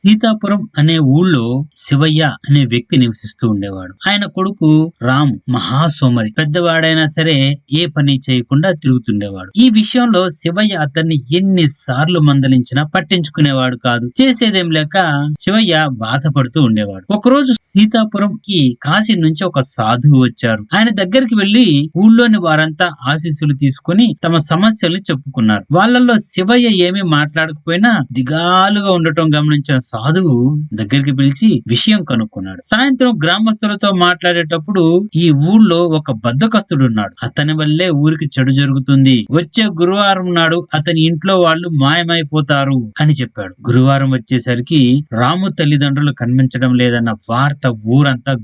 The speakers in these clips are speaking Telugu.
సీతాపురం అనే ఊళ్ళో శివయ్య అనే వ్యక్తి నివసిస్తూ ఉండేవాడు. ఆయన కొడుకు రాము మహాసోమరి. పెద్దవాడైనా సరే ఏ పని చేయకుండా తిరుగుతుండేవాడు. ఈ విషయంలో శివయ్య అతన్ని ఎన్నిసార్లు మందలించినా పట్టించుకునేవాడు కాదు. చేసేదేం లేక శివయ్య బాధపడుతూ ఉండేవాడు. ఒకరోజు సీతాపురంకి కాశీ నుంచి ఒక సాధువు వచ్చారు. ఆయన దగ్గరికి వెళ్లి ఊళ్ళోని వారంతా ఆశీస్సులు తీసుకుని తమ సమస్యల్ని చెప్పుకున్నారు. వాళ్ళల్లో శివయ్య ఏమీ మాట్లాడకపోయినా దిగాలుగా ఉండటం గమనించిన సాధువు దగ్గరికి పిలిచి విషయం కనుక్కున్నాడు. సాయంత్రం గ్రామస్తులతో మాట్లాడేటప్పుడు ఈ ఊళ్ళో ఒక బద్ధకస్తుడున్నాడు. అతని వల్లే ఊరికి చెడు జరుగుతుంది. వచ్చే గురువారం నాడు అతని ఇంట్లో వాళ్ళు మాయమైపోతారు అని చెప్పాడు. గురువారం వచ్చేసరికి రాము తల్లిదండ్రులు కనిపించడం లేదన్న వార్త ఊరంతా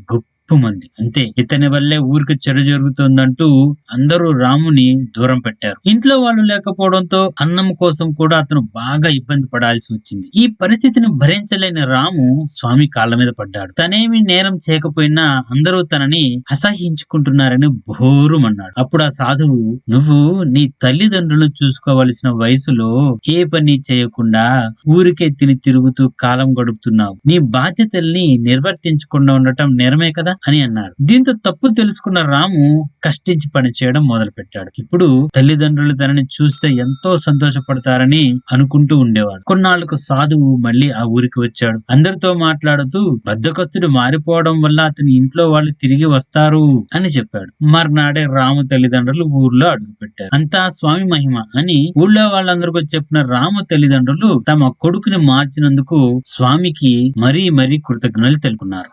మంది. అంతే, ఇతని వల్లే ఊరికి చెడు జరుగుతుందంటూ అందరూ రాముని దూరం పెట్టారు. ఇంట్లో వాళ్ళు లేకపోవడంతో అన్నం కోసం కూడా అతను బాగా ఇబ్బంది పడాల్సి వచ్చింది. ఈ పరిస్థితిని భరించలేని రాము స్వామి కాళ్ళ మీద పడ్డాడు. తనేమి నేరం చేయకపోయినా అందరూ తనని అసహించుకుంటున్నారని బోరుమన్నాడు. అప్పుడు ఆ సాధువు, నువ్వు నీ తల్లిదండ్రులను చూసుకోవలసిన వయసులో ఏ పని చేయకుండా ఊరికే తిరుగుతూ కాలం గడుపుతున్నావు. నీ బాధ్యతల్ని నిర్వర్తించకుండా ఉండటం నేరమే కదా అని అన్నారు. దీంతో తప్పు తెలుసుకున్న రాము కష్టించి పని చేయడం మొదలు పెట్టాడు. ఇప్పుడు తల్లిదండ్రులు తనని చూస్తే ఎంతో సంతోషపడతారని అనుకుంటూ ఉండేవాడు. కొన్నాళ్లకు సాధువు మళ్ళీ ఆ ఊరికి వచ్చాడు. అందరితో మాట్లాడుతూ బద్ధకస్తుడు మారిపోవడం వల్ల అతని ఇంట్లో వాళ్ళు తిరిగి వస్తారు అని చెప్పాడు. మర్నాడే రాము తల్లిదండ్రులు ఊర్లో అడుగు పెట్టారు. అంతా స్వామి మహిమ అని ఊళ్ళో వాళ్ళందరికీ చెప్పిన రాము తల్లిదండ్రులు తమ కొడుకుని మార్చినందుకు స్వామికి మరీ కృతజ్ఞతలు తెలుపుకున్నారు.